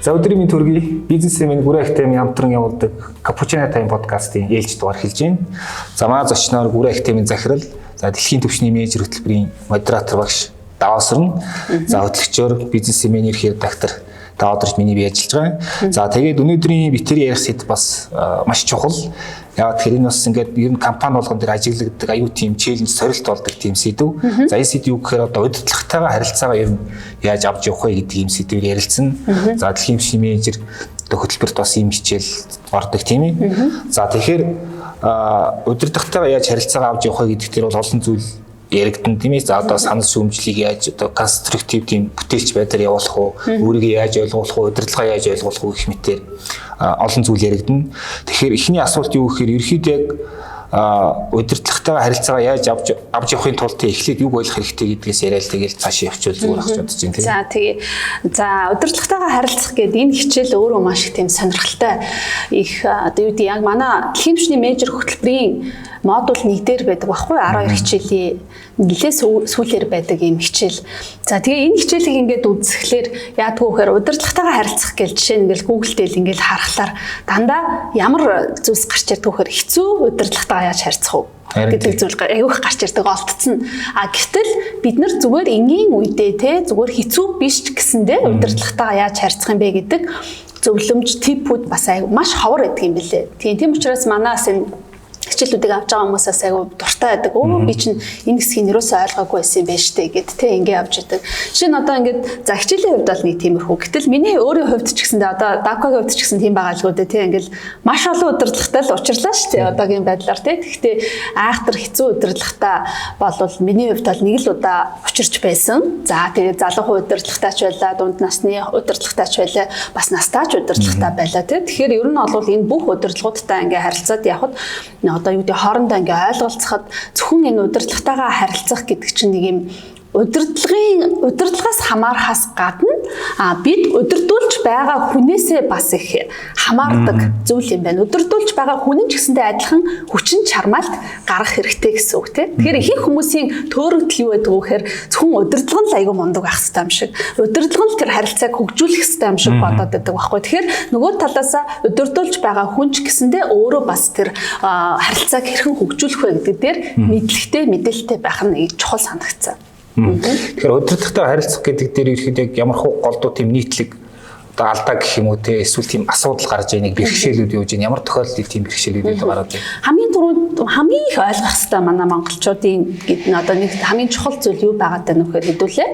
За өдрийн мэнд төргий бизнес эмийн гүрээ ахтем хамтран явуулдаг Cappuccino Time podcast-ийн ээлж дугаар хэлж байна. За маа зочноор гүрээ ахтемийн захирал, за дэлхийн түвшний менежер хөтөлбөрийн модератор багш Даваасран, за хөтлөгчөөр бизнес эмийн ерхий редактор Даваадорч миний бий ажиллаж байгаа. За тэгээд өнөөдрийн битэр ярих сэдв бас маш чухал. Яагаад тэгэхээр энэ бас ингээд ер нь компани болгон дээр ажиглагддаг аюу тийм челленж сорилт болдог тийм сэдв. За энэ сэдв юу гэхээр одоо удирдлагатайгаа харилцаагаа ер нь яаж авч явах вэ гэдэг ийм сэдвээр ярилцсан. За дэлхийн түвшний менежер хөтөлбөрт бас ийм хичээл ордог тийм ээ. За тэгэхээр удирдлагатайгаа яаж харилцаагаа авч явах вэ гэдэг дээр бол олон зүйл яригдсан тийм ээ. За одоо санал шүүмжлийг яаж одоо конструктив тийм бүтээлч байдлаар явуулах уу, өөрийгөө яаж ойлгуулах уу, удирдлагаа яаж ойлгуулах уу гэх мэтээр олон зүйл яригдана. Тэгэхээр эхний асуулт юу гэхээр ерөөхдөө яг удирдлагатайгаа харилцаагаа яаж авч явахын тулд эхлээд юг ойлгох хэрэгтэй гэдгээс яриад тэгэл цааш явчихвал зүгээр ах бодож байна тийм. За тэгээ. За удирдлагатайгаа харилцах гэдэг энэ хичээл өөрөө маш их тийм сонирхолтой их одоо юу гэдэг яг манай дэлхийн түвшний менежер хөтөлбөрийн модуль 1 дээр байдаг байхгүй 12 хичээлийн нэлээд сүүлээр байдаг юм хичээл. За тэгээ энэ хичээлийг ингээд үзэхлээр яадгүй гэхээр удирдлагатайгаа харилцах гэж жишээ нь ингээд Google дээр ингээд харахаар дандаа ямар зүйлс гарч ирдэг гэхээр хэцүү удирдлагатайгаа яаж харилцах вэ гэдэг зүйл аюух гарч ирдэг олдцсон. Гэтэл бид нар зүгээр энгийн үедээ те зүгээр хэцүү биш ч гэсэндээ удирдлагатайгаа яаж харилцах юм бэ гэдэг зөвлөмж типүүд бас аюу маш ховор байдаг юм билээ. Тийм учраас манаас энэ хичээлүүдийг авч байгаа хүмүүсээс айгүй дуртай байдаг. Өө би чинь энэ хэсгийг нэрөөсөө ойлгоогүй байсан юм байна штэ гэд тэ ингээ авч идэг. Жишээ нь одоо ингээд за хичээлийн хувьд бол нэг тиймэрхүү. Гэтэл миний өөрийн хувьд ч гэсэндээ одоо Даакагийн хувьд ч гэсэн тийм байгаа л гоо тэ ингээл маш олон удирдлагатай л учрлаа штэ одоогийн байдлаар тэ. Гэхдээ айхтар хэцүү удирдлагатай болвол миний хувьд бол нэг л удаа учирч байсан. За тэгээд залуухан удирдлагатайч байлаа, дунд насны удирдлагатайч байлаа, бас настайч удирдлагатай байлаа тэ. Тэгэхээр ер нь бол энэ бүх удирдлагуудтай ингээ харилцаад явхад одоо юу гэдэг хоорондоо ингээ ойлголцоход зөвхөн энэ удирдлагатайгаа харилцах гэдэг чинь нэг юм удирдлагаас хамаарахаас гадна бид удирдуулж байгаа хүнээсээ бас их хамаардаг зүйл юм байна. Удирдуулж байгаа хүн нь ч гэсэндээ адилхан хүчин чармаалт гаргах хэрэгтэй гэсэн үг тийм. Тэгэхээр ихэнх хүмүүсийн төөрөгдөл юу байдаг вэ гэхээр зөвхөн удирдлага нь л айгүй мундаг ах хэвээр юм шиг. Удирдлага нь тэр харилцааг хөгжүүлэх хэвээр юм шиг бодоод байдаг байхгүй. Тэгэхээр нөгөө талаасаа удирдуулж байгаа хүн ч гэсэндээ өөрөө бас тэр харилцааг хэрхэн хөгжүүлэх вэ гэдэг дээр мэдлэгтэй мэдээлэлтэй байх нь чухал санагдсан. Тэгэхээр удирдлагатай харилцах гэдэг дээр ихэд яг ямар хуу голдуу тийм нийтлэг одоо алдаа гэх юм уу те эсвэл тийм асуудал гарч ийнэг бэрхшээлүүд юу гэж ямар тохиолдолд тийм бэрхшээлүүд гараад байна. Хамгийн түрүүнд хамгийн их ойлгох хэрэгтэй манай монголчуудын гэдэг нь одоо нэг хамгийн чухал зүйл юу байгаад байна вэ гэхээр хэдүүлээ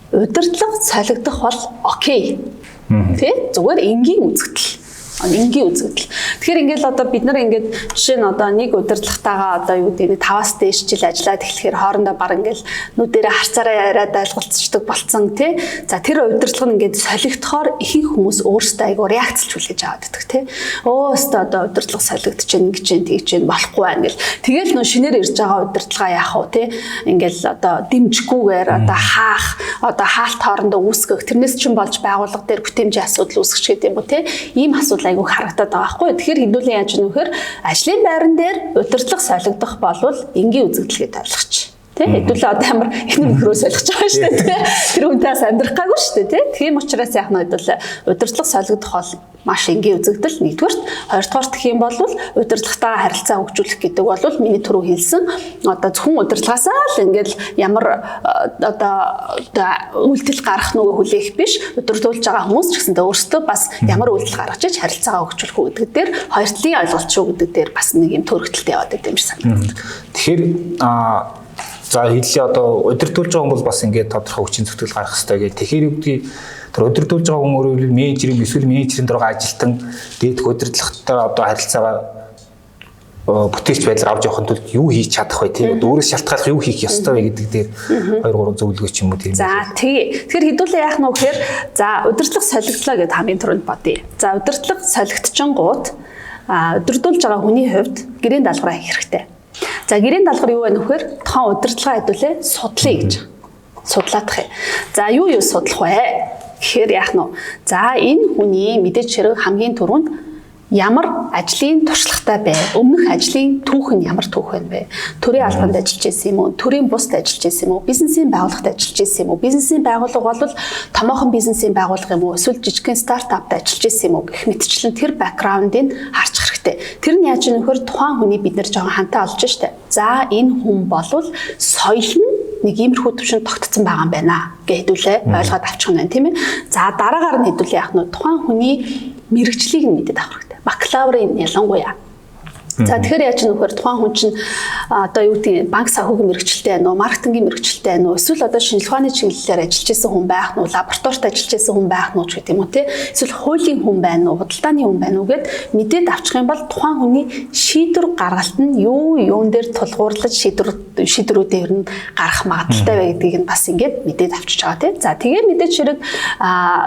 удирдлага солигдох бол окей. Тэ зүгээр энгийн үзэгдэл. Тэгэхээр ингээл одоо бид нар ингээд жишээ нь одоо нэг удирдлагатайгаа одоо юу гэдэг нь 5-аас дээш жил ажиллаад эхлэхээр хоорондоо баг ингээл нүдэрээ харцаараа яриад ойлголцдог болцсон тий. За тэр удирдлага нь ингээд солигдохоор ихэнх хүмүүс өөрсдөө айгу реакцлж хүлээж аваад байдаг тий. Өөстөө одоо удирдлага солигдож байна гэж тэгж байна болохгүй байна гэл. Тэгэл нөө шинээр ирж байгаа удирдлагаа яах вэ тий. Ингээл одоо дэмжихгүйгээр одоо хаалт хоорондоо үүсгэх тэрнээс чинь болж байгууллага дээр бүтээмжийн асуудал үүсгэж гэдэг юм уу тий. Ийм асуудал айгу харагдаад байгаа байхгүй. Тэгэхээр хэдүүлэн яаж юм нөхөр ажлын байран дээр удирдлага солигдох болвол энгийн үзэгдэл гэж ойлгоч. Тэ хэдүүлээ одоо амар их нөхрөө солигдож байгаа шүү дээ. Тэр хүнтэйс амьдрах гайгүй шүү дээ. Тийм учраас яах нь хэдүүлээ удирдлага солигдох бол маш энгийн үзэгдэл нэгдүгээрт, хоёрдугаарт гэх юм бол удирдлагатайгаа харилцаа хөгжүүлэх гэдэг бол миний түрүү хэлсэн одоо зөвхөн удирдлагаасаа л ингээл ямар одоо үйлдэл гарах нөгөө хүлээх биш удирдуулж байгаа хүмүүс ч гэсэндээ өөрсдөө бас ямар үйлдэл гаргаж иж харилцаагаа хөгжүүлэх үү гэдэг дээр хоёр талын ойлголт шүү гэдэг дээр бас нэг юм төрөгдөлтэй яваад байгаа юм шиг санагдав. Тэгэхээр за хэлээ одоо удирдуулж байгаа хүн бол бас ингээд тодорхой хүчин зүтгэл гаргах хэрэгтэй гэх. Тэгэхээр юу гэдгийг тэр удирдуулж байгаа хүн өөрөөр менежерийн эсвэл менежерийн дөрөв ажилтан дээд удирдлагатай одоо харилцаагаа бүтээлч байдлаар авч явахын тулд юу хийж чадах вэ тийм өөрөөс шалтгааллах юу хийх ёстой вэ гэдэг дээр 2-3 зөвлөгөө ч юм уу тийм. За тэгээ. Тэгэхээр хэдүүлээ яах нь вэ гэхээр за удирдлага солигдлоо гэдээ хамгийн түрүүнд бодъё. За удирдлага солигдчихгоот удирдуулж байгаа хүний хувьд гэрээний даалгавраа хийх хэрэгтэй. За гэрээний даалгавар юу вэ нөхөр? Тохон удирдлагаа хэдүүлээ судлаа гэж. Судлаадах юм. За юу судлах вэ? Гэхээр яах нь вэ? За энэ хүний мэдээж хэрэг хамгийн түрүүнд ямар ажлын туршлагатай бэ? Өмнөх ажлын түүх нь ямар түүх байна вэ? Төрийн албанд ажиллаж байсан юм уу? Төрийн бусд ажиллаж байсан юм уу? Бизнесийн байгууллагад ажиллаж байсан юм уу? Бизнесийн байгууллага бол томоохон бизнесийн байгууллага юм уу? Эсвэл жижигхэн стартапт ажиллаж байсан юм уу? Гэх мэтчлэн тэр бэкграундыг харж хэрэгтэй. Тэр нь яаж юм нөхөр тухайн хүний бид нэр жоохон хантай олж штэ. За энэ хүн болвол соёл нь нэг иймэрхүү төвшөнд тогтцсон байгаа юм байна гэж хэдүүлээ ойлгоод авчих нь байна тийм ээ. За дараагаар нь хэдүүлээ яах нь тухайн хүний мэрэгжлийг нь мэдээд авах хэрэгтэй. Бакалаврын ялангуяа. За тэгэхээр яаж нөхөр тухайн хүн чинь одоо юу гэдэг банк санхүүгийн мэрэгчлэлтэй байна уу, маркетингийн мэрэгчлэлтэй байна уу, эсвэл одоо шинжилгээ ухааны чиглэлээр ажиллаж байсан хүн байх нь уу, лабораторид ажиллаж байсан хүн байх нь уу гэх юм уу те. Эсвэл хуулийн хүн байна уу, худалдааны хүн байна уу гэд мэдээд авчих юм бол тухайн хүний шийдвэр гаргалт нь юун дээр тулгуурлаж шийдвэрүүдээр нь гарах магадaltaй бай гэдгийг нь бас ингээд мэдээд авчиж байгаа те. За тэгээ мэдээж хэрэг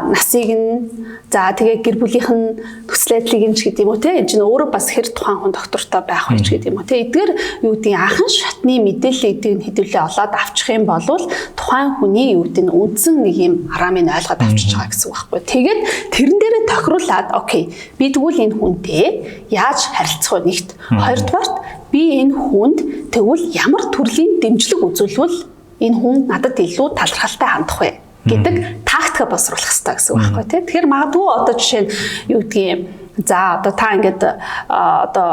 насыг нь за тэгээ гэр бүлийнх нь төсөл айдлыг нь ч гэдэг юм уу те. Энэ чинь өөрөө бас хэр тухайн хүн доктортой байх байж гэдэг юм уу те. Эдгээр юу гэдэг анхан шатны мэдээлэл эдгийг нь хэдүүлээ олоод авчих юм бол тухайн хүний юу гэдэг нь үндсэн нэг юм арамыг ойлгоод авчиж байгаа гэсэн үг байхгүй. Тэгээд тэрэн дээрээ тохируулаад окей би тэгвэл энэ хүнтэй яаж харилцах вэ нэгт. Хоёрдугаарт би энэ хүнд тэгвэл ямар төрлийн дэмжлэг үзүүлвэл энэ хүн надад илүү талархалтай хандах вэ гэдэг тактика босруулах хэрэгтэй гэсэн үг байхгүй тий. Тэгэхээр магадгүй одоо жишээ нь юу гэдгийг за одоо та ингээд одоо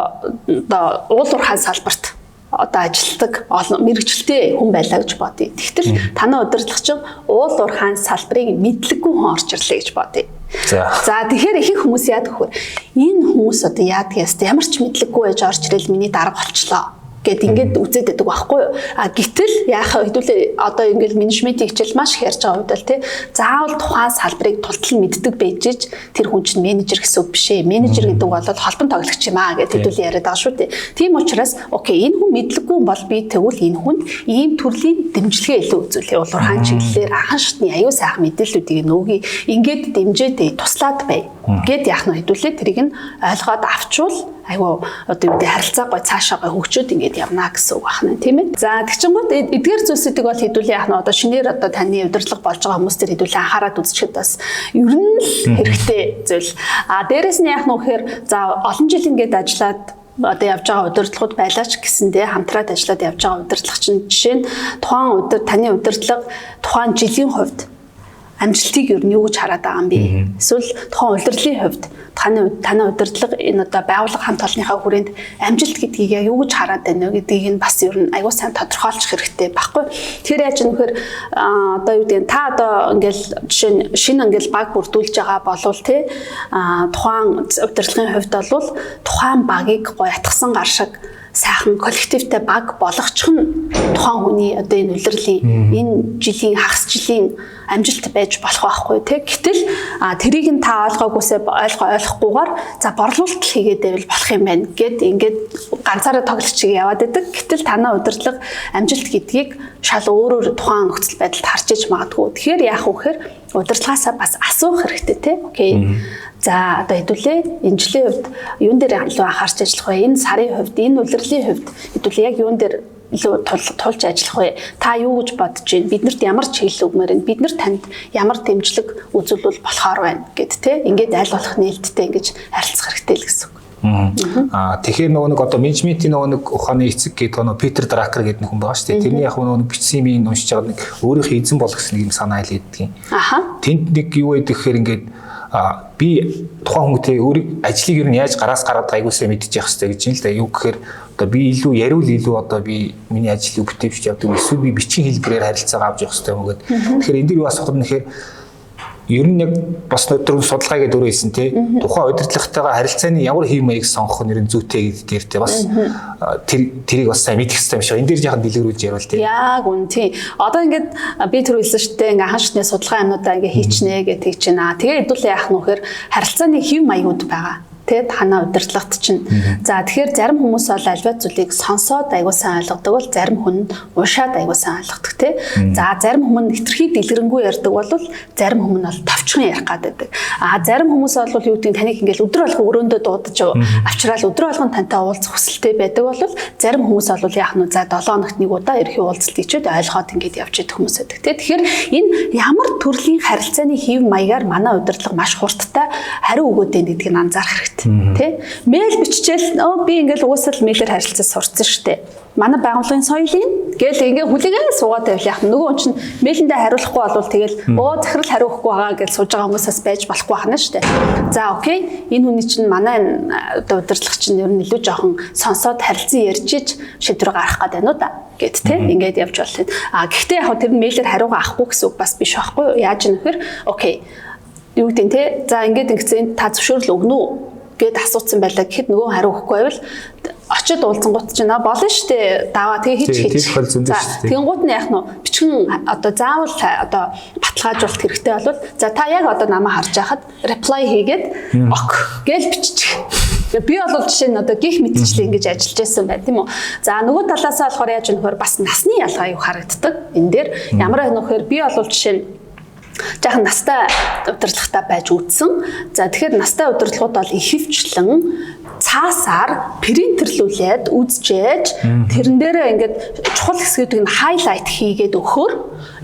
уул уурхай салбарт одоо ажилтдаг мэрэгчлээ хүн байлаа гэж бодъё. Тэгтэл танай удирдлагч уул уурхай салбарыг мэдлэггүй хүн орж ирлээ гэж бодъё. За тэгэхээр ихэнх хүмүүс яадаг вэ? Энэ хүмүүс одоо яадгаас ямар ч мэдлэггүй байж орж ирэл миний дарга болчлоо гэд ингээд үзээд байдаг байхгүй юу? А гэтэл яахаа хэдүүлээ одоо ингээд менежментийн хичээл маш их ярьж байгаа үед л тий. Заавал тухайн салбарыг тултал мэддэг байжж тэр хүн чинь менежер гэсэн үг биш ээ. Менежер гэдэг бол холбон тоглогч юм аа гэд хэдүүлээ яриад байгаа шүү дээ. Тийм учраас окей энэ хүн мэдлэггүй бол би тэгвэл энэ хүнд ийм төрлийн дэмжлэгээ илүү үзүүлээ. Улуур хаан чиглэлээр анхан шатны аюу сайхан мэдээллүүдийг нөгөөе ингээд дэмжээд туслаад бай гэд яах нь хэдүүлээ тэрийг нь ойлгоод авчвал айгу одоо юу гэдэг харилцаа гой цаашаа гой хөгчөөд ингээд явна гэсэн үг байна тийм ээ. За тэгчингууд эдгээр зүйлсүүдийг бол хэдүүлээ яах нь одоо шинээр одоо таны удирдлага болж байгаа хүмүүс төр хэдүүлээ анхаарат үзчихэд бас ер нь л хэрэгтэй зүйл. А дээрэс нь яах нь вэхээр за олон жил ингээд ажиллаад одоо явж байгаа удирдлагууд байлаач гэсэндээ хамтраад ажиллаад явж байгаа удирдлага чинь жишээ нь тухайн таны удирдлага тухайн жилийн хувьд амжилтыг ер нь юу гэж хараад байгаа юм бэ? Эсвэл тухайн удирдлын хувьд таны удирдлага энэ одоо байгууллага хамт олонныхаа хүрээнд амжилт гэдгийг юу гэж хараад байна вэ гэдгийг нь бас ер нь аягүй сайн тодорхойлох хэрэгтэй байхгүй. Тэр яаж нөхөр одоо юу гэдэг та одоо ингээл жишээ нь шинэ ингээл баг бүрдүүлж байгаа болвол тий тухайн удирдлагын хувьд бол тухайн багийг гоё атгсан гар шиг сайхан коллективтэй баг болгочих нь тухайн хүний одоо энэ улирлын энэ жилийн хагас жилийн амжилт байж болох байхгүй тий. Гэтэл тэрийг нь та ойлгохгүйгээр за борлуулалт хийгээд байвал болох юм байна гэд ингээд ганцаараа тоглож чиг яваад байдаг. Гэтэл танай удирдлага амжилт гэдгийг шал өөрөөр тухайн нөхцөл байдалд харж иж магадгүй. Тэгэхээр яах вэ гэхээр удирдлагаасаа бас асуух хэрэгтэй тий. Окей. За одоо хэдүүлээ энэ жилийн хувьд юун дээр илүү анхаарч ажиллах вэ? Энэ сарын хувьд, энэ улирлын хувьд хэдүүлээ яг юун дээр илүү тулж ажиллах вэ? Та юу гэж бодож байна? Биднэрт ямар чиглэл өгмөр вэ? Бид нар танд ямар дэмжлэг үзүүлвэл болохоор байна гэд те. Ингээд аль болох нээлттэй ингэж харилцах хэрэгтэй л гэсэн үг. Тэгэхээр нөгөө нэг одоо менежментийн нөгөө нэг ухааны эцэг гэдэг нөгөө Питер Дракер гэдэг хүн байгаа шүү дээ. Тэрний яг нөгөө бичсэн юм уншиж байгаа нэг өөрийнхөө эзэн болох гэсэн нэг юм санаа хэл өгдөг. Тэнд нэг юу байдаг гэхээр ингээд би тухайн хүмүүстээ өөрийн ажлыг ер нь яаж гараас гараад гайгуусаа мэдчих хэвчээ гэж юм л да. Юу гэхээр одоо би илүү яриул илүү одоо би миний ажлыг бүтээвч явдаг эсвэл би бичгийн хэлбэрээр харилцаагаа авч явах хэрэгтэй юм гээд. Тэгэхээр энэ дэр юу асуух нь гэхээр ер нь яг бас өдрөөр судалгаа гэдэг өөрөө хэлсэн тий. Тухайн удирдлагатайгаа харилцааны ямар хэв маяг сонгох нь ер нь зүйтэй гэдэг дээр тий бас тэрийг бас сайн мэдэх хэрэгтэй юм шиг. Энэ дээр жоохон дэлгэрүүлж ярил тий. Яг үн тий. Одоо ингээд би түр хэлсэн шүү дээ. Ингээ ханшны судалгаа юмнуудаа ингээ хийчнэ гэж тэгж байна. Тэгээ хэдүүлээ яах нь вэ гэхээр харилцааны хэв маягуд байгаа. Тэгээд хана удирдлагт чинь. За тэгэхээр зарим хүмүүс бол альва зүйлийг сонсоод аягүй сайн ойлгодог бол зарим хүн уушаад аягүй сайн ойлгодог тий. За зарим хүмүүс хэтэрхий дэлгэрэнгүй ярьдаг бол зарим хүмүүс бол товчхон ярих гаддаг. Зарим хүмүүс бол юу гэдэг таныг ингээл өдөр болгон өрөөндөө дуудаж авчраал өдөр болгон тантай уулзах хүсэлтэй байдаг бол зарим хүмүүс бол яах нь за 7 хоногт нэг удаа ерхий уулзалт хийчихэд ойлгоод ингээд явж идэх хүмүүс байдаг тий. Тэгэхээр энэ ямар төрлийн харилцааны хэв маягаар манай удирдлага маш хурдтай хариу өгөөд байна гэдгийг анзаарах хэрэгтэй. Тэ? Мэйл биччихэл би ингээл уусаал мэйлээр харилцаж сурцсан штэ. Манай байгууллагын соёлын гээл ингээ хүлээгээ суугаад байвал яах нь нөгөө чинь мэйлэндээ хариулахгүй болвол тэгэл захирал хариухгүй байгаа гэж сууж байгаа хүмүүсээс байж болохгүй байна штэ. За окей. Энэ хүний чинь манай одоо удирдлага чинь ер нь илүү жоохон сонсоод харилцан ярьж иж шийдвэр гаргах гэдэг нь уу да гэд тэ ингээд явж болно. Гэхдээ яг тэр нь мэйлээр хариугаа авахгүй гэсэн үг бас биш байхгүй юу? Яаж юм хэр окей. Юу гэдэг нь те за ингээд ингэсэн та зөвшөөрөл өгнө үү гэд асуусан байлаа гэхэд нөгөө хариу өгөхгүй байвал очиод уулзангууд ч наа болно штэ даваа тэгээ хийж тэгэнгუут нь яах нь бичгэн одоо заавал одоо баталгаажуулалт хэрэгтэй болвол за та яг одоо намайг харж байхад reply хийгээд ок гэж бичих. Би бол жишээ нь одоо гих мэтчлээ ингэж ажиллаж байсан байт тийм үү. За нөгөө талаасаа болохоор яаж нөхөр бас насны ялгаа юу харагддаг. Энэ дээр ямар нөхөр би бол жишээ нь жаахан настай удирдлагатай байж үзсэн. За тэгэхээр настай удирдлагууд бол ихэвчлэн цаасаар принтерлүүлээд үзжээж тэрэн дээрээ ингээд чухал хэсгүүдийг нь хайлайт хийгээд өгөхөөр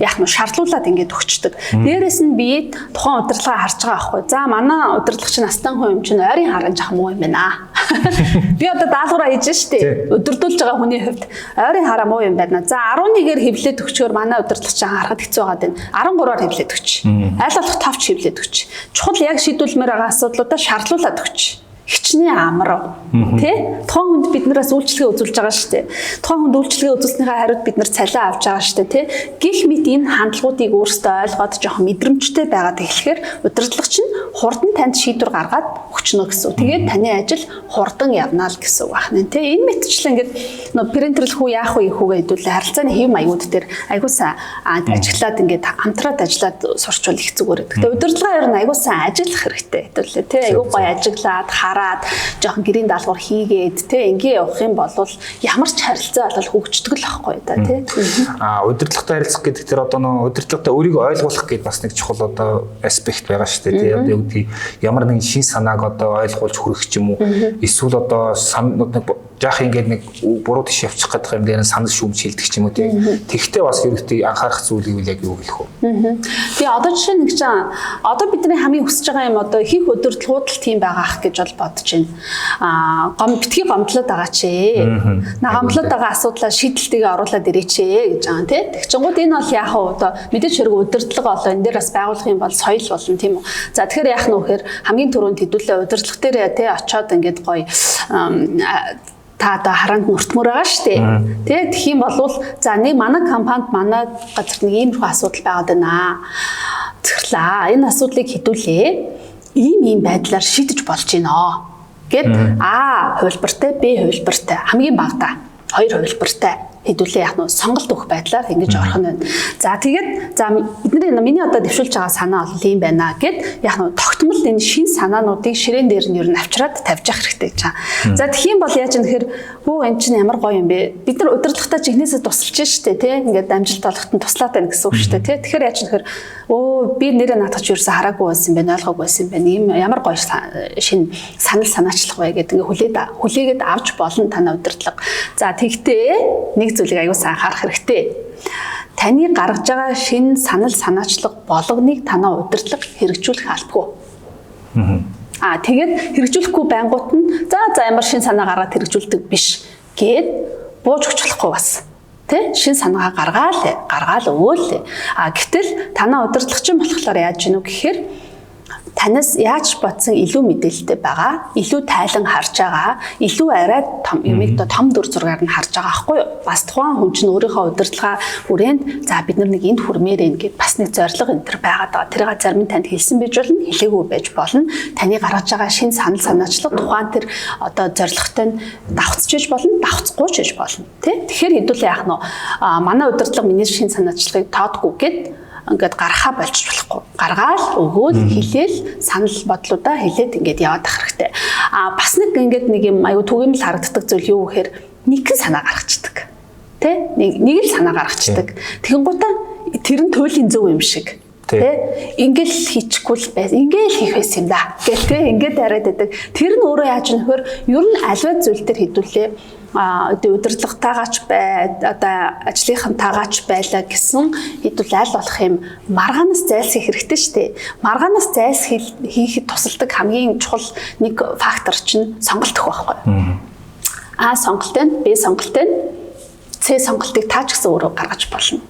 яг нь шаардлуулаад ингээд өгчдөг. Дээрээс нь би тухайн удирдлагаа харж байгаа аахгүй. За манай удирдлагч настан хүн юм чинь ойрын харан жах муу юм байна. Би одоо даалгавраа хийж штэ. Удирдуулж байгаа хүний хувьд ойрын хараа муу юм байна. За 11-ээр хэвлээд өгчөөр манай удирдлагч харахад хэцүү байгаад байна. 13-аар хэвлээд өгч. Айл болох товч хэвлээд өгч. Чухал яг шийдвүүлмээр байгаа асуудлуудаа шаардлуулаад өгч. Хичнээн амар тий тухайн хүнд биднээс үйлчлэгээ үзүүлж байгаа шүү дээ. Тухайн хүнд үйлчлэгээ үзүүлснийхээ хариуд бид нар цалиа авч байгаа шүү дээ тий. Гэх мэт энэ хандлагуудыг өөрсдөө ойлгоод жоохон мэдрэмжтэй байгаад эхлэхээр удирдлагч нь хурдан танд шийдвэр гаргаад өгчнө гэсэн үг. Тэгээд таны ажил хурдан явна л гэсэн үг байна тий. Энэ мэтчлэн ингээд нөө принтерлэх үү яах вэ хүүгээ хэдүүлээ харилцааны хэв маягууд дээр айгуусаа ажиглаад ингээд хамтраад ажиллаад сурчвал их зүгээр. Гэхдээ удирдлага ер нь айгуусаа ажиллах хэрэгтэй хэдүүлээ тий. Айгуу гоё ажиглаад жоохон гэрийн даалгавар хийгээд те ингээ явах юм бол ямар ч харилцаа бол хөгждөг л байхгүй да те. Удирдлагатай харилцах гэдэг тэр одоо нөө удирдлагатай өөрийгөө ойлгуулах гэдэг бас нэг чухал одоо аспект байгаа шүү дээ те. Одоо юу гэдэг ямар нэгэн шин санааг одоо ойлгуулж хүрэх ч юм уу эсвэл одоо жаах ингээд нэг буруу тийш явчих гэдэг юм дээр санал шүүмж хилдэг ч юм уу тийм. Тэгтээ бас ерөөхдөө анхаарах зүйл гэвэл яг юу гэлэх вэ? Тэгээ одоо жишээ нэг чинь одоо бидний хамгийн хүсэж байгаа юм одоо хийх удирдлагууд л тийм байгаах гэж бол бодож байна. Битгий гомдлоод байгаа ч гомдлоод байгаа асуудлаа шийдэлтэйгээ оруулаад ирээч гэж байгаа тийм. Тэгчингууд энэ бол яах вэ? Одоо мэдээж хэрэг удирдлага болоо энэ дээр бас байгуулах юм бол соёл болно тийм үү. За тэгэхээр яах нь вэ гэхээр хамгийн түрүүнд хэдүүлээ удирдлага дээр тий очиод ингээд гоё та одоо хараанд нүртмөр байгаа шүү дээ. Тэ тэгэх юм бол за нэг манай компанид манай газар нэг ийм асуудал байгаад байна. Зөвхлээ. Энэ асуудлыг хэдүүлээ. Ийм байдлаар шийдэж болж байна. Гэт хувилбартай, Б хувилбартай хамгийн багадаа 2 хувилбартай хэдүүлээ яг нь сонголт өгөх байдлаар ингэж орох нь байна. За тэгээд за миний одоо дэвшүүлж байгаа санаа бол ийм байна гэд яг нь тогтмол энэ шин санаануудыг ширээн дээр нь ер нь авчраад тавьж явах хэрэгтэй гэж байна. За тэгхийн бол яаж нэхэр энэ чинь ямар гоё юм бэ? Бид нар удирдлагатай жигнэсээ тусалж штэ тий ингээд амжилт олоход нь туслаад байна гэсэн үг штэ тий. Тэгэхээр яаж нэхэр би нэрээ наадах ч ерөөсө хараагүй байсан юм байна, ойлгоогүй байсан юм байна. Ийм ямар гоё шин санал санаачлах вэ гэдэг ингээд хүлээгээд авч болно танай удирдлага. За тэгтээ нэг зүйлийг аюул сайн анхаарах хэрэгтэй. Таны гаргаж байгаа шинэ санал санаачлага болгоныг танай удирдлага хэрэгжүүлэх албагүй. Тэгээд хэрэгжүүлэхгүй байнгут нь за ямар шинэ санаа гаргаад хэрэгжүүлдэг биш гэд бууж өчлөхгүй бас. Тэ шинэ санаагаа гаргаал өгөөл. Гэтэл танай удирдлагчин болохоор яаж гинү гэхээр танаас яаж бодсон илүү мэдээлэлтэй байгаа, илүү тайлан харж байгаа, илүү арай том юмыг том дүр зургаар нь харж байгаа байхгүй юу? Бас тухайн хүн чинь өөрийнхөө удирдлага хүрээнд за бид нар нэг энд хүрмээр байна гэд бас нэг зорилго энэ төр байгаад байгаа. Тэрийг зарим нь танд хэлсэн байж болно, хэлээгүй байж болно. Таны гаргаж байгаа шинэ санал санаачлага тухайн тэр одоо зорилготой нь давхцж болно, давхцгүй ч гэж болно. Тэ? Тэгэхээр хэдүүлээ яах нь манай удирдлага миний шинэ санаачлагыг тоодгүй гэд ингээд гаргахаа болж болохгүй. Гаргаал өгөөл хэлээл санал бодлуудаа хэлээд ингээд яваад ах хэрэгтэй. Бас нэг ингээд нэг юм аюу түгээмэл харагддаг зүйл юу гэхээр нэгэн санаа гаргацдаг. Тэ? Нэг л санаа гаргацдаг. Тэгэнгუутаа тэр нь туйлын зөв юм шиг. Тэ? Ингээл хийчихгүй л байсан. Ингээл хийх байсан юм да. Гэл тэ ингээд яриад байдаг. Тэр нь өөрөө яаж нөхөр ер нь альва зүйл төр хэдүүлээ удирдлагатаагаач одоо ажлынхантаагаач байлаа гэсэн хэдүүл аль болох юм маргаанаас зайлсхийх хэрэгтэй шүү дээ. Маргаанаас зайлсхийхэд тусалдаг хамгийн чухал нэг фактор чинь сонголт өгөх байхгүй. А сонголттой нь, Б сонголттой нь, С сонголтыг таа ч гэсэн өөрөө гаргаж болно.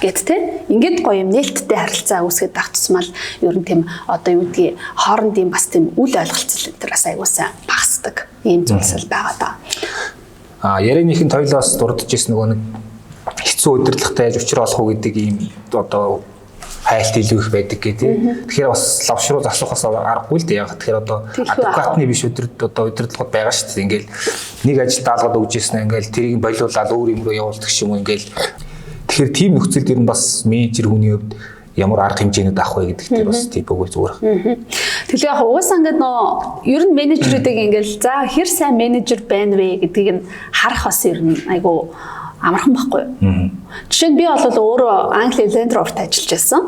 Гэт те ингээд гоё юм нээлттэй харилцаа үүсгэж байх тусмал ер нь тийм одоо юу гэдгийг хоорондын бас тийм үл ойлголцол энэ бас аягуулсан багасдаг ийм зүйлсэл байгаа даа. Ярианыхын тойлоос дурдж ирсэн нөгөө нэг хэцүү удирдлагатай яаж учраа олох уу гэдэг ийм одоо хайлт илүү их байдаг гэдэг. Тэгэхээр бас лавшруу асуухаас аргагүй л дээ. Яг тэгэхээр одоо адекватны биш удирдлагууд байгаа шүү дээ. Ингээл нэг ажил даалгад өгж ирсэн ингээл тэрийг болиулаад өөр юм руу явуулдаг юм ингээл. Тэгэхээр тийм нөхцөл дээр нь бас менежер хүний хувьд ямар арга хэмжээнүүд авах вэ гэдэг дээр бас тийм өгөө зүгээр. Тэгэхээр яг угаасаа ингээд нөө ер нь менежерүүдийг ингээл за хэр сайн менежер байна вэ гэдгийг нь харах бас ер нь айгу амархан байхгүй юу. Жишээ нь би бол өөрөө Англи Лендрофт ажиллаж байсан.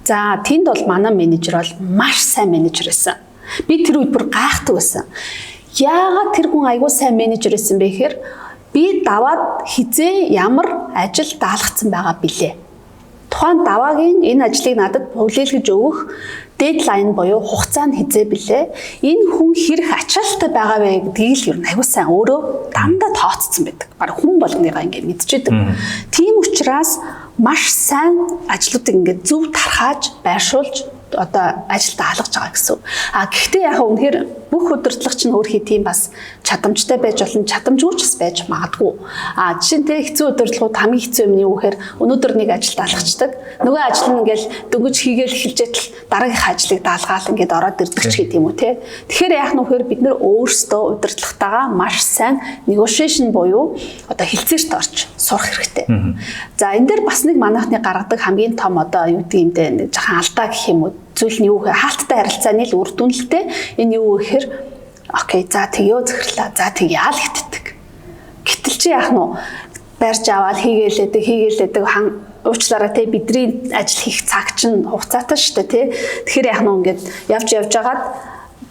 За тэнд бол манай менежер бол маш сайн менежер байсан. Би тэр үед бүр гайхдаг байсан. Яагаад тэр хүн айгу сайн менежер байсан бэ гэхээр би даваад хизээ ямар ажил даалгацсан байгаа билээ. Тухайн даваагийн энэ ажлыг надад бүлээлгэж өгөх дедлайн буюу хугацаа нь хизээ билээ. Энэ хүн хэрэг ачаалттай байгаа вэ гэдгийг л ер нь аягүй сайн өөрөө дандаа тооцсон байдаг. Бараг хүн болгоныгаа ингээд мэдчихэдэг. Тийм учраас маш сайн ажлуудыг ингээд зөв тархааж, байршуулж одоо ажилд хаалгаж байгаа гэсэн. Гэхдээ яг үнэхээр бүх удирдлагч нь өөрхий тийм бас чадамжтай байж болно, чадамжгүй ч бас байж магадгүй. Жишээ нь хэцүү удирдлагууд хамгийн хэцүү юм нь юу гэхээр өнөөдөр нэг ажилд хаалгачдаг. Нөгөө ажил нь ингээл дөнгөж хийгээл эхэлжээд л дараагийнх ажлыг даалгаал ингээд ороод ирдэг ч гэдэг юм уу те. Тэгэхээр яг нөхөр бид нэр өөрсдөө удирдлагатайгаа маш сайн negotiation буюу одоо хилцээрт орж сурах хэрэгтэй. За энэ дээр бас нэг манайхны гаргадаг хамгийн том одоо юу гэдэг юм бэ нэг жоохон алдаа гэх юм уу зүйл нь юу гэхээр хаалттай харилцааны л үр дүнлэлтэй энэ юу гэхээр окей за тэгё захирлаа за тэгье л гэтдэг. Гэтэл чи яах нь барьж аваад хийгээлээдэг уучлаарай те бидний ажил хийх цаг чинь хугацаатай шүү дээ те. Тэгэхээр яах нь ингээд явж яагаад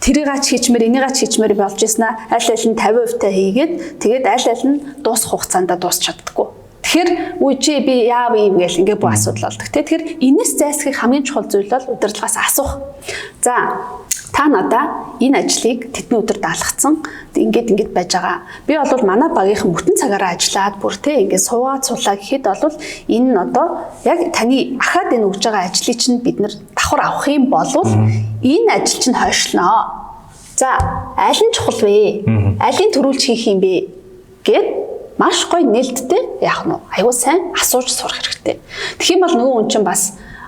тэрийг ач хийчмээр энийгээ ач хийчмээр болж ийснэ аль аль нь 50% та хийгээд тэгээд аль аль нь дуусах хугацаанд дуусч чаддаггүй. Тэгэхээр үгүй чи би яав юм гээл ингээ бүх асуудал болдог те. Тэгэхээр энэс зайлсхийх хамгийн чухал зүйл бол удирдлагаас асуух. За та надаа энэ ажлыг тэдний өдөр даалгацсан ингээд байж байгаа. Би бол манай багийнхан бүтэн цагаараа ажиллаад бүр те ингээд суугаад суулаа гэхэд бол энэ нь одоо яг таны ахаад энэ өгж байгаа ажлыг чинь бид нэр давхар авах юм бол энэ ажил чинь хойшлноо. За аль нь чухал вэ? Алийг төрүүлж хийх юм бэ гэд маш гоё нээлттэй яах нь аюу сайн асууж сурах хэрэгтэй. Тэгэх юм бол нөгөө хүн чинь бас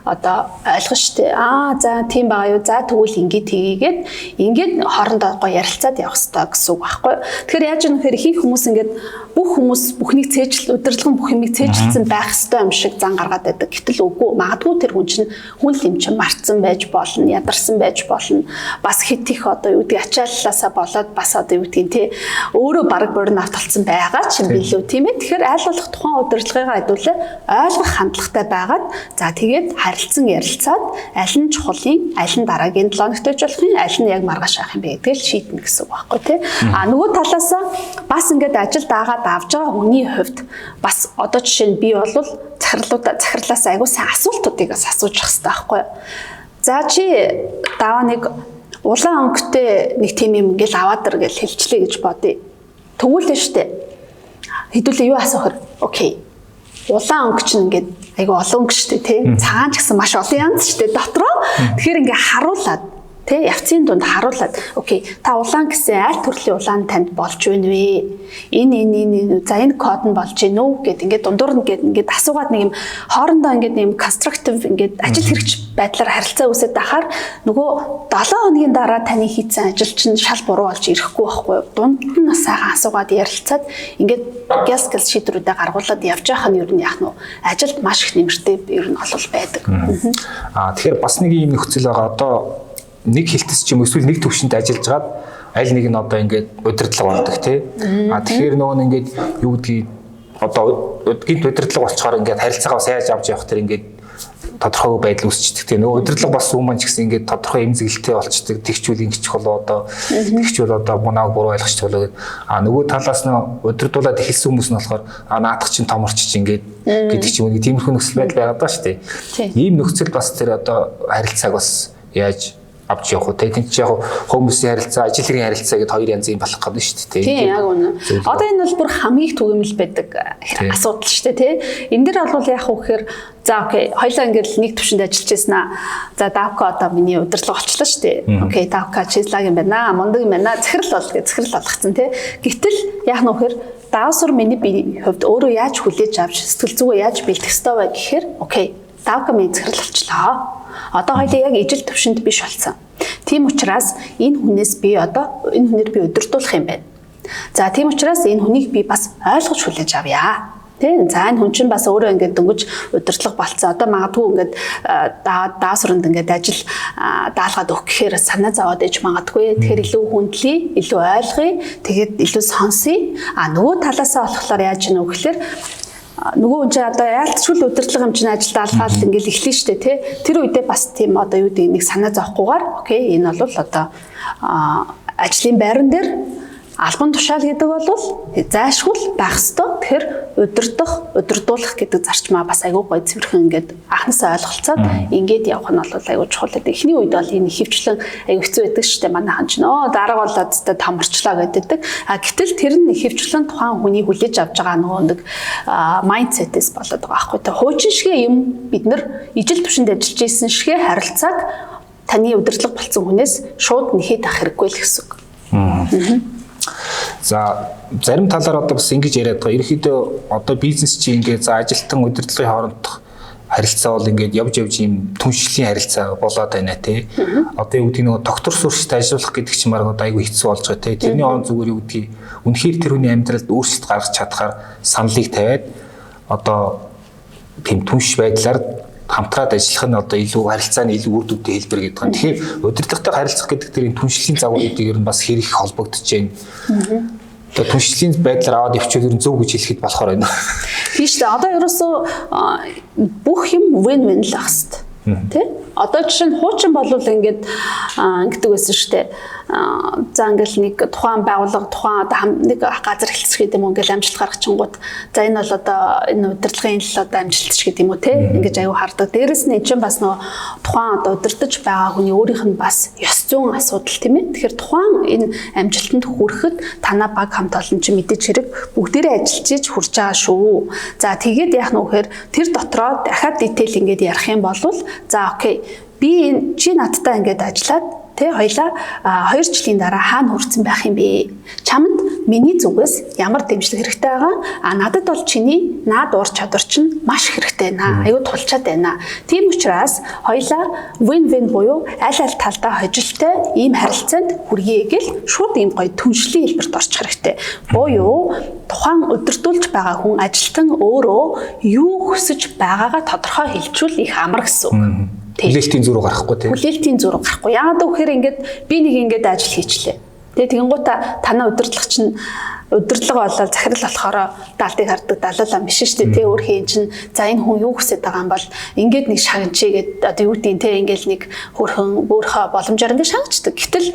одоо ойлгох штэ. За тийм байгаа юу. За тэгвэл ингээд хоорондоо гоё ярилцаад явах хэрэгтэй гэсэн үг байхгүй. Тэгэхээр яаж юм хэрэг хийх хүмүүс ингээд бүх хүмүүс бүхнийг удирдлагын бүх юмыг цээжилсэн байх хэрэгтэй юм шиг зан гаргаад байдаг. Гэтэл үгүй. Магадгүй тэр хүн чинь хүн лимчин марцсан байж болно, ядарсан байж болно. Бас хит их одоо юу гэдэг ачааллаасаа болоод бас одоо юу гэдэг те өөрөө бараг борин авталсан байгаа ч юм билүү тийм ээ. Тэгэхээр аль болох тухайн удирдлагыгаа хэдүүлээ ойлгох хандлагатай байгаад за тэгээд харилцан ярилцаад аль нь чухлын, аль нь дараагийн 7 хоногт ажиллахын, аль нь яг маргааш авах юм бэ гэдгийг шийднэ гэсэн үг байхгүй тий. Нөгөө талаасаа бас ингээд ажил даагаад авж байгаа хүний хувьд бас одоо жишээ нь би бол захирлаас айгуу сайн асуултуудыг бас асууж явах хэрэгтэй байхгүй юу. За чи даваа нэг улаан өнгөтэй нэг тийм юм ингээл аваад ир гэж хэлчлээ гэж бодъё. Тэгүүлээ штэ. Хэдүүлээ юу асуухэр окей. Улаан өнгө чинь ингээд айгу олон өнгө штэ тий. Цагаан ч гэсэн маш олон янз штэ дотроо. Тэгэхээр ингээ харуулад тий явцын дунд харуулад окей та улаан гэсэн аль төрлийн улаан танд болж байна вэ? Энэ за энэ код нь болж гин үү гэд ингээд дундуур нь ингээд асуугаад нэг юм хоорондоо ингээд юм constructive ингээд ажил хэрэгч байдлаар харилцаа үүсээд байхаар нөгөө 7 хоногийн дараа таны хийсэн ажил чинь шал буруу болж ирэхгүй байхгүй юу? Дунд нь бас сайхан асуугаад ярилцаад ингээд гяс шийдвэрүүдээ гаргуулад явж байхад нь ер нь яах нь ажилд маш их нэмэртэй ер нь олол байдаг. Тэгэхээр бас нэг юм нөхцөл байгаа одоо нэг хилтэс ч юм эсвэл нэг төвшөнд ажиллаж гаад аль нэг нь одоо ингээд удирдлага болдог тий. Тэгэхээр нөгөө нь ингээд юу гэдгийг одоо гинт удирдлага болчоор ингээд харилцаагаа сайж авч явах тэр ингээд тодорхой байдал үүсчихдэг. Тэгээ нөгөө удирдлага бас хүмүүс маань ч гэсэн ингээд тодорхой эмзэглэлтэй болчдөг. Тэгчүүл ингэж болоо одоо тэгчүүл одоо мунааг буруу ойлгож болоо гэдэг. Нөгөө талаас нь удирдуулаад эхэлсэн хүмүүс нь болохоор наадах чинь том орчиж ингээд гэдэг ч юм уу тиймэрхүү нөхцөл байдал байгаад байгаа шүү дээ. Ийм нөхцөл бас тэр одоо харилцааг бас яаж авч явах уу те тийм ч яг хүмүүсийн харилцаа ажил хэргийн харилцаа гэдээ хоёр янзын болох гэдэг шүү дээ тийм яг үнэ. Одоо энэ бол бүр хамгийн их түгээмэл байдаг асуудал шүү дээ тий. Энэ дэр бол яах вэ гэхээр за окей хоёлаа ингээд нэг төвшөнд ажиллаж байсан аа. За давка одоо миний удирдлага болчлоо шүү дээ. Окей давка чизлаг юм байна. Мундаг юм байна. Захирал бол гэж захирал болгоцсон тий. Гэтэл яах нь вэ гэхээр даасур миний хувьд өөрөө яаж хүлээж авч сэтгэл зүгөө яаж бэлтгэх ёстой вэ гэхээр окей давка миний захирал болчлоо. Одоо хоёлаа яг ижил төвшөнд биш болсон. Тийм учраас энэ хүнээс би одоо энэ хүнээр би удирдуулах юм байна. За тийм учраас энэ хүнийг би бас ойлгож хүлээж авъя. Тэ за энэ хүн чинь бас өөрөө ингээд дөнгөж удирдлага болцсон. Одоо магадгүй ингээд даасранд ингээд ажил даалгаад өгөх гэхээр санаа зовоод иж магадгүй. Тэгэхээр илүү хүндлэе, илүү ойлгоё, тэгээд илүү сонсъё. Нөгөө талаасаа болохоор яаж гэнэ вэ гэхээр нөгөө хүн чинь одоо яалтчгүй удирдлага юм чинь ажил даалгаад ингээл эхлэн штэ тий. Тэр үедээ бас тийм одоо юу гэдэг нэг санаа зовхгүйгээр окей энэ бол одоо ажлын байран дээр албан тушаал гэдэг бол зайлшгүй байх ёстой. Тэгэхээр удирдуулах гэдэг зарчмаа бас айгүй гоё цэвэрхэн ингээд анхнаасаа ойлголцоод ингээд явах нь бол айгүй чухал гэдэг. Эхний үед бол энэ хөвчлэн айгүй хэцүү байдаг шүү дээ. Манайхан ч нөө дарга болоод тэ томорчлаа гэдэг. Гэтэл тэр нь хөвчлэн тухайн хүний хүлээж авч байгаа нөгөө нэг майндсетээс болоод байгаа байхгүй. Тэ хуучин шигэ юм бид нар ижил төвшөнд ажиллаж исэн шигэ харилцааг таны удирдлага болсон хүнээс шууд нэхэд авах хэрэггүй л гэсэн үг. За зарим талаар одоо бас ингэж яриад байгаа. Ерөнхийдөө одоо бизнес чи ингээд за ажилтан удирдлагын хоорондох харилцаа бол ингээд явж ийм түншлэлийн харилцаа болоод байна тий. Одоо юу гэдэг нэг доктор сурчтай ажиллах гэдэг чинь маргад айгүй хэцүү болж байгаа тий. Тэрний он зүгээр юу гэдгийг үнэхээр тэр хүний амьдралд өөрчлөлт гаргаж чадхаар саналыг тавиад одоо тийм түнш байдлаар хамтраад ажиллах нь одоо илүү харилцааны илүү үр дүнтэй хэлбэр гэдэг юм. Тэгэхээр удирдлагатай харилцах гэдэг тэр энэ түншлэлийн загваруудыг ер нь бас хэрэг холбогдож байна. Одоо түншлэлийн байдлаар аваад явчихвал ер нь зөв гэж хэлэхэд болохоор байна. Тийм шүү дээ. Одоо ерөөсөө бүх юм win-win л байх хэвээр. Тэ? Одоо жишээ нь хуучин болвол ингээд ингэдэг байсан шүү дээ. За ингээл нэг тухайн байгууллага тухайн одоо нэг газар хэлцэх гэдэг юм уу ингээл амжилт гаргachингууд за энэ бол одоо энэ удирдлагын л одоо амжилтч гэдэг юм уу те ингэж аюу хардаг. Дээрэс нь энэ чинь бас нөгөө тухайн одоо удирдах байгаа хүний өөрийнх нь бас ёс зүйн асуудал тийм ээ. Тэгэхээр тухайн энэ амжилтанд хүрэхэд танаа баг хамт олон чинь мэдээж хэрэг бүгдээрээ ажиллаж иж хүрч байгаа шүү. За тэгээд яах нь вэ гэхээр тэр дотроо дахиад detail ингээд ярих юм бол за окей би энэ чи надтай ингээд ажиллаад тэ хоёлаа 2 жилийн дараа хаана хүрсэн байх юм бэ? Чамд миний зүгээс ямар дэмжлэг хэрэгтэй байгаа? Надад бол чиний наад уур чадвар чинь маш хэрэгтэй байна. Аюу тулчаад байна. Тийм учраас хоёлаа win-win буюу аль аль талдаа хожилтой ийм харилцаанд хүргэе гэл шууд ийм гоё түншлийн хэлбэрт орчих хэрэгтэй. Буюу тухайн удирдуулж байгаа хүн ажилтан өөрөө юу хүсэж байгаагаа тодорхой хэлжүүл их амар гэсэн үг. Хүлээлтийн зүрх гарахгүй тийм. Хүлээлтийн зүрх гарахгүй. Яагаад гэвэл ингээд би нэг ингээд ажил хийчлээ. Тэгээ тэгэнгуутаа танаа удирдлага чинь удирдлага болоод захирал болохоор даалтыг хардаг далуулаа биш шүү дээ. Тэ өөр хийн чинь за энэ хүн юу хүсэж байгаа юм бол ингээд нэг шагнчигээд одоо юу гэдэг тэ ингээд нэг хөрхөн өөрхөө боломжоор ингээд шагнчдаг. Гэтэл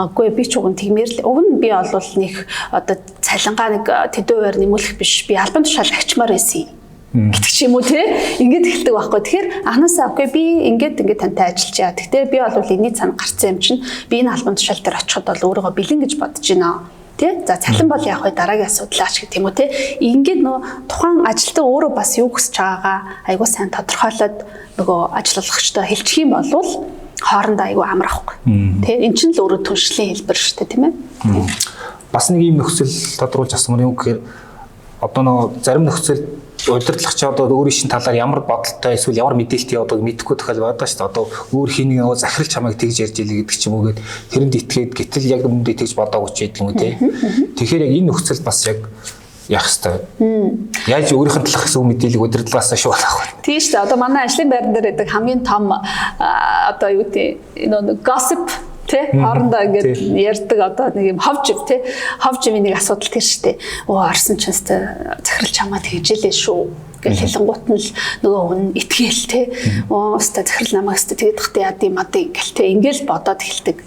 үгүй би ч уг нь тэгмээр л уг нь би олвол нэг одоо цалингаа нэг төдөөөр нэмүүлэх биш. Би албан тушаал агчмаар байсан гэдэг ч юм уу те ингээд эхэлдэг байхгүй. Тэгэхээр анхнаасаа окей би ингээд тантай ажиллаж яа. Гэхдээ би бол энэний цаана гарцсан юм чинь би энэ албан тушаал дээр очиход бол өөрийгөө бэлэн гэж бодож байна. Тэ? За цалин бол яах вэ дараагийн асуудлаач гэх юм уу те. Ингээд нөө тухайн ажилтан өөрөө бас юу хүсэж байгаагаа айгуу сайн тодорхойлоод нөгөө ажиллагчтай хэлчих юм бол хоорондоо айгуу амархгүй. Тэ? Эн чинь л өөрөө түншлийн хэлбэр шүү дээ тийм ээ. Бас нэг юм нөхцөл тодруулж асуумар юм гэхээр одоо нөгөө зарим нөхцөл удирдлагч одоо өөрийн шин талаар ямар бодолтой эсвэл ямар мэдээлэлтэй явдаг мэдэхгүй тохиол байдаг шүү дээ. Одоо өөр хийний нөгөө захирал чамайг тэгж ярьж ийлээ гэдэг ч юм уу гээд тэрэнд итгээд гэтэл яг өмнөд итгэж бодоагүй ч гэдэг юм уу те. Тэгэхээр яг энэ нөхцөл бас яг яах хэвээр. Яаж өөрийнх нь талах гэсэн мэдээллийг удирдлагаасаа шүү авах вэ? Тийм шүү дээ. Одоо манай ажлын байран дээр байдаг хамгийн том одоо юу гэдэг нэг gossip тэ хоорондоо ингээд ярьдаг одоо нэг юм ховжив тэ ховживын нэг асуудал тэр штэ. Оо арсан ч захирал чамаа тэгжээлээ шүү гэж хэлэнгуут нь л нөгөө хүн итгэл те. Өстө захирал намайг өстө тэгээд тахтай яд юм аа гэл те. Ингээл бодоод эхэлдэг.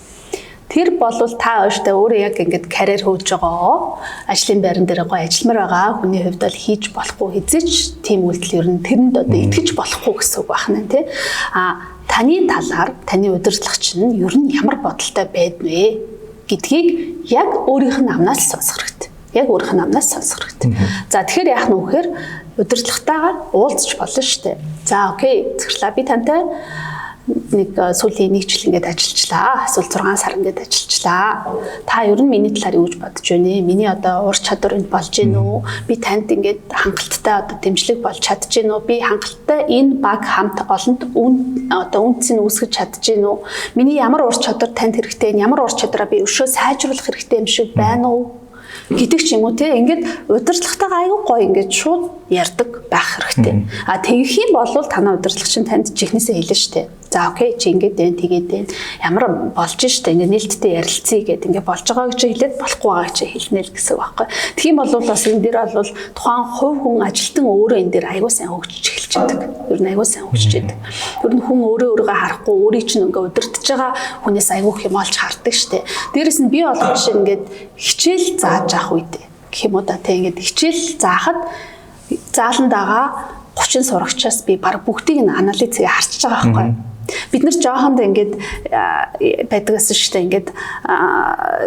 Тэр болвол та өөртөө өөрөө яг ингээд карьер хөөж байгаа. Ажлын байран дээр гоё ажилламаар байгаа. Хүний хувьд бол хийж болохгүй хизээч тийм үйлдэл ер нь тэрэнд одоо итгэж болохгүй гэсэн үг байна тий. Таны талаар таны удирдлагч нь ер нь ямар бодолтой байдвэ гэдгийг яг өөрийнх нь амнаас сонсох хэрэгтэй. Яг өөрийнх нь амнаас сонсох хэрэгтэй. За тэгэхээр яах нь вэ гэхээр удирдлагатайгаар уулзч болно шүү дээ. За окей, захирлаа би тантай нэг сүүлийн нэг жил ингээд ажиллажлаа. Эсвэл 6 сар ингээд ажиллажлаа. Та ер нь миний талаар юу гэж бодож байна вэ? Миний одоо ур чадвар энд болж гин үү? Би танд ингээд хангалттай одоо дэмжлэг болж чадж гин үү? Би хангалттай энэ баг хамт олонд одоо үнцийг үүсгэж чадж гин үү? Миний ямар ур чадвар танд хэрэгтэй? Ямар ур чадвараа би өшөө сайжруулах хэрэгтэй юм шиг байна уу? Гэдэг ч юм уу те ингээд удирдлагатайгаа аюу гоё ингээд шууд ярьдаг байх хэрэгтэй. Тэгэх юм бол танай удирдлагч нь танд чихнээсээ хэлнэ штэ. За окей чи ингээд дээ тэгээд дээ ямар болж штэ ингээд нээлттэй ярилцъя гэд ингээд болж байгаа гэж хэлээд болохгүй байгаа гэж хэлнэ л гэсэн үг байхгүй. Тэгэх юм бол бас энэ дээр бол тухайн хувь хүн ажилтан өөрөө энэ дээр аюу сайн хөгжиж эхэлж байдаг. Ер нь аюу сайн хөгжиж байдаг. Ер нь хүн өөрөөгаа харахгүй өөрийг чинь ингээд удирдах байгаа хүнээс аюу их юм олж хардаг штэ. Дээрэс нь би бол жишээ ингээд хичээл зааж авах үед гэх юм уу да тэг ингээд хичээл заахад зааландаага 30 сурагчаас би баг бүгдийг нь анализыг харчиж байгаа байхгүй. Бид нар жоохонд ингээд байдгаас шүү дээ ингээд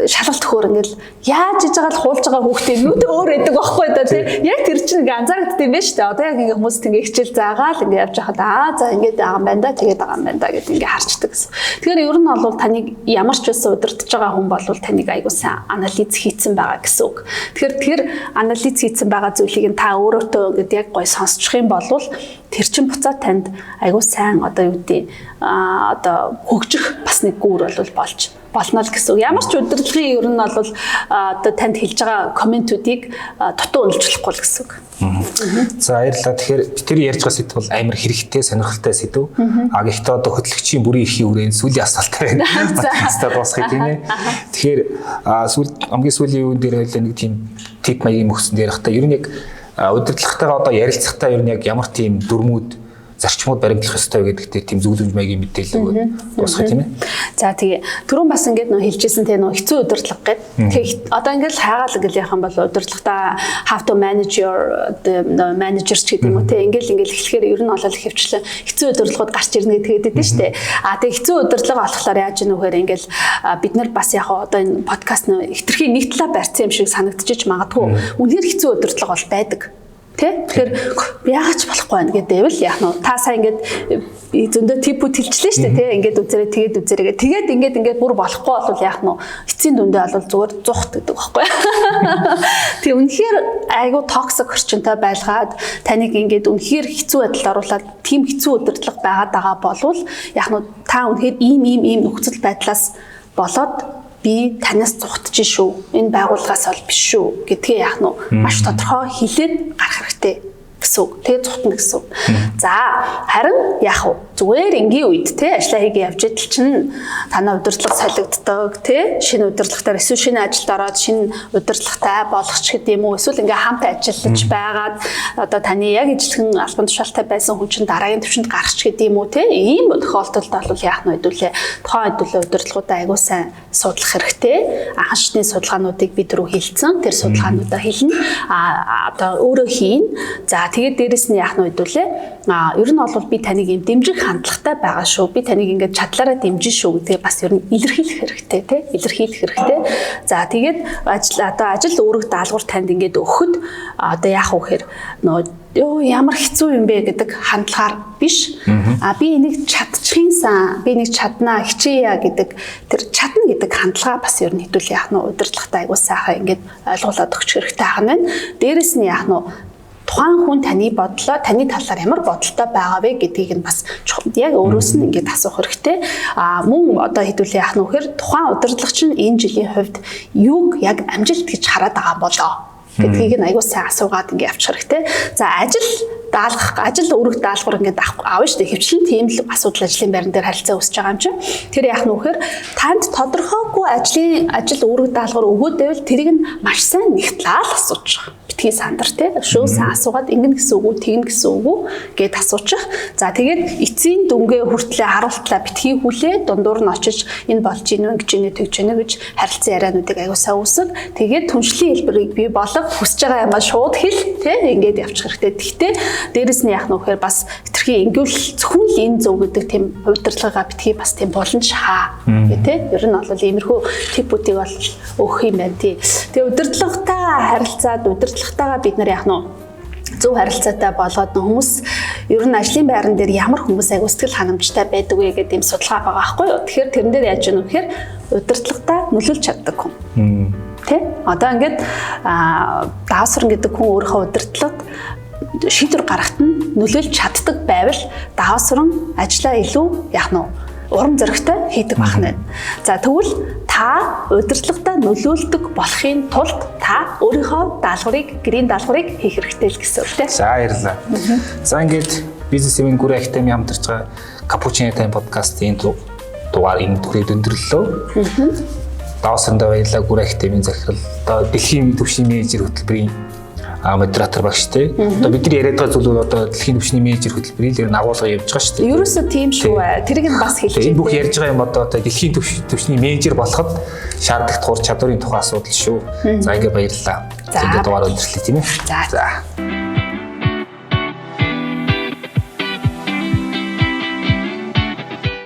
шалгалт өгөхөр ингээд яаж иж байгаа л хуулж байгаа хүүхдээ нүд өөр байдаг байхгүй да тий яг тэр чинь ингээд анзаардаг юм байна шүү дээ одоо яг ингээд хүмүүс ингээд хичээл заагаал ингээд явж хахад за ингээд байгаа юм байна да тэгээд байгаа юм байна да гэд ингээд харчдаг гэсэн. Тэгэхээр ер нь бол таныг ямар ч байсан удирдах байгаа хүн бол таныг айгуу сайн анализ хийцэн байгаа гэсэн үг. Тэгэхээр тэр анализ хийцэн байгаа зүйлийг та өөрөөтөө ингээд яг гоё сонсчих юм бол тэр чин буцаад танд айгуу сайн одоо юу гэдэг одоо хөгжих бас нэг гүүр болж болно л гэсэн. Ямар ч удирдлагын ер нь бол одоо танд хэлж байгаа комментүүдийг дутуу үнэлжлэхгүй л гэсэн үг. За баярлалаа. Тэгэхээр тэр ярьж байгаа сэдв бол амар хэрэгтэй, сонирхолтой сэдв. Гэхдээ одоо хөтлөгчийн бүрийн эрхийн үрээнд сүүлийн асуултаар байна. Подкастаа дуусгая тийм ээ. Тэгэхээр хамгийн сүүлийн юун дээр хоёлаа нэг тийм тип маягийн өгсөн дээр хата ер нь яг удирдлагатайгаа одоо ярилцахтаа ер нь яг ямар тийм дүрмүүд зарчмууд баримтлах ёстой гэдэгтэй тийм зөвлөмж маягийн мэдээлэл өгөөд дуусгая тийм ээ. За тэгээ түрүүн бас ингээд нөө хэлжсэн те нөө хэцүү удирдлага гэдэг. Тэгээ одоо ингээд хайгаал ингээл яхан бол удирдлагатаа how to manage your managers гэдэг юм уу те ингээл эхлэхээр ер нь олол хөвчлэн хэцүү удирдлагууд гарч ирнэ гэдэг дээ шүү дээ. Тэгээ хэцүү удирдлага болохоор яаж ийм вэхээр ингээл бид нар бас яг одоо энэ подкаст нөө хитрхийн нэг талаа барьсан юм шиг санагдчих магадгүй. Үнэхээр хэцүү удирдлага бол байдаг. Тэгэхээр яагаад ч болохгүй байна гэдэг л яах нь та сайн ингээд зөндөө типүүд хэлчихлээ шүү дээ тий ингээд үзээрээ тэгээд ингээд бүр болохгүй бол яах нь эцсийн дүндээ бол зүгээр зуухт гэдэг байхгүй. Тэг үнэхээр айгу токсик орчинтой байлгаад таныг ингээд үнэхээр хэцүү байдалд оруулаад тийм хэцүү удирдлага байгаа болвол яах нь та үнэхээр ийм нөхцөл байдлаас болоод би танаас зугтж шүү. Энэ байгууллагаас бол биш шүү гэдгийг яах нь маш тодорхой хэлээд гарах хэрэгтэй гэсэн үг. Тэгээ зугтна гэсэн үг. За харин яах вэ? Зүгээр энгийн үед те ажиллаа хийгээ явж идэл чинь танай удирдлага солигддог те шинэ удирдлагатаар эсвэл шинэ ажилд ороод шинэ удирдлагатай болгоч гэдэг юм уу эсвэл ингээ хамт ажиллаж байгаад одоо таны яг ижилхэн албан тушаалтай байсан хүн чинь дараагийн төвшөнд гарч гэдэг юм уу те ийм тохиолдолд бол яах нь хэдүүлээ тухайн хэдүүлээ удирдлагуудаа айгуу сайн судлах хэрэгтэй. Анхан шатны судалгаануудыг бид рүү хилцэн тэр судалгаануудаа хэлнэ. Одоо өөрөө хийн. За тэгээд дээрэс нь яах нь хэдүүлээ ер нь бол би таныг юм дэмжих хандлагатай байгаа шүү. Би таныг ингээд чадлаараа дэмжин шүү гэдгийг бас ер нь илэрхийлэх хэрэгтэй тий. Илэрхийлэх хэрэгтэй. За тэгээд ажил үүрэг даалгавар танд ингээд өгөхөд одоо яах вэ гэхээр нөгөө ямар хэцүү юм бэ гэдэг хандлагаар биш. Би энийг чадчихынсан, би энийг чаднаа, хичээе гэдэг тэр чадна гэдэг хандлага бас ер нь хэдүүл яах нь удирдлагатай айгуу сайхан ингээд ойлгуулад өгч хэрэгтэй хаана байна. Дээрэс нь яах нь тухайн хүн таны таны талаар ямар бодолтой байгаа вэ гэдгийг нь бас яг өөрөөс нь ингээд асуух хэрэгтэй. Мөн одоо хэдүүлээ яах нь вэхээр тухайн удирдлагч нь энэ жилийн хувьд юуг яг амжилт гэж хараад байгаа болоо гэдгийг нь аягүй сайн асуугаад ингээд авчих хэрэгтэй. За ажил үүрэг даалгавар ингээд аавна шүү дээ. Хөвчлэн тийм л асуудал ажлын байран дээр харилцаа үүсэж байгаа юм чинь. Тэр яах нь вэхээр танд тодорхойгүй ажил үүрэг даалгавар өгөөд байвал тэрийг нь маш сайн нэгтлээ асууж байгаа. битгий сандар те шүүсэн асуугаад ингэн гэсэн үг үү тэгнэ гэсэн үг үү гэд асуучих. За тэгээд эцсийн дүнгээ хүртлээр харуултлаа битгий хүлээ дундуур нь очиж энэ болж ийн гэж ийнэ тэгж ийнэ гэж харилцан яриануудыг аягүй сайн үсэг. Тэгээд түншлийн хэлбэрийг бий болгох хүсэж байгаа юмаа шууд хэл те ингээд явчих хэрэгтэй. Гэхдээ дээрэс нь яах нь вэхээр бас хэтэрхий ингэвэл зөвхөн л энэ зөв гэдэг тийм удирдлагаа битгий бас тийм боломж хаа гэх те. Ер нь бол иймэрхүү типүүдийг бол өгөх юм байна тий. Тэгээ удирдлагатай харилцаад удирдлагатайгаа бид нар яах нь зөв харилцаатай болгоод хүмүүс ер нь ажлын байран дээр ямар хүмүүс аяг сэтгэл ханамжтай байдаг вэ гэдэг юм судалгаа байгаа байхгүй юу. Тэгэхээр тэрэн дээр яаж гэнэ вэ гэхээр удирдлагатай нөлөөлж чаддаг хүн. Тэ? Одоо ингээд даавсран гэдэг хүн өөрийнхөө удирдлагад шийдвэр гаргахад нь нөлөөлж чаддаг байвал даавсран ажлаа илүү яах нь урам зоригтой хийдэг байх нь. За тэгвэл та удирдлагатай нөлөөлдөг болохын тулд та өөрийнхөө даалгаврыг, гэрийн даалгаврыг хийх хэрэгтэй л гэсэн үг тийм. За баярлалаа. За ингээд бизнес семинар гүрэн академи хамтарч байгаа Cappuccino Time podcast-ийн дугаар энэ түрээд өндөрлөлөө. Даавсрандаа баярлалаа гүрэн академийн захирал. Одоо дэлхийн түвшний менежер хөтөлбөрийн модератор багш те. Одоо бид нар яриад байгаа зүйлүүд одоо дэлхийн түвшний менежер хөтөлбөрийн агуулга явж байгаа шүү дээ. Ерөөсөө тийм шүү. Тэрийг нь бас хэлж байна. Энэ бүх ярьж байгаа юм одоо дэлхийн түвшний менежер болоход шаардлагатай тур чадварын тухай асуудал шүү. За ингээ баярлалаа. За ингээ дугаар өндөрлөе тийм ээ. За.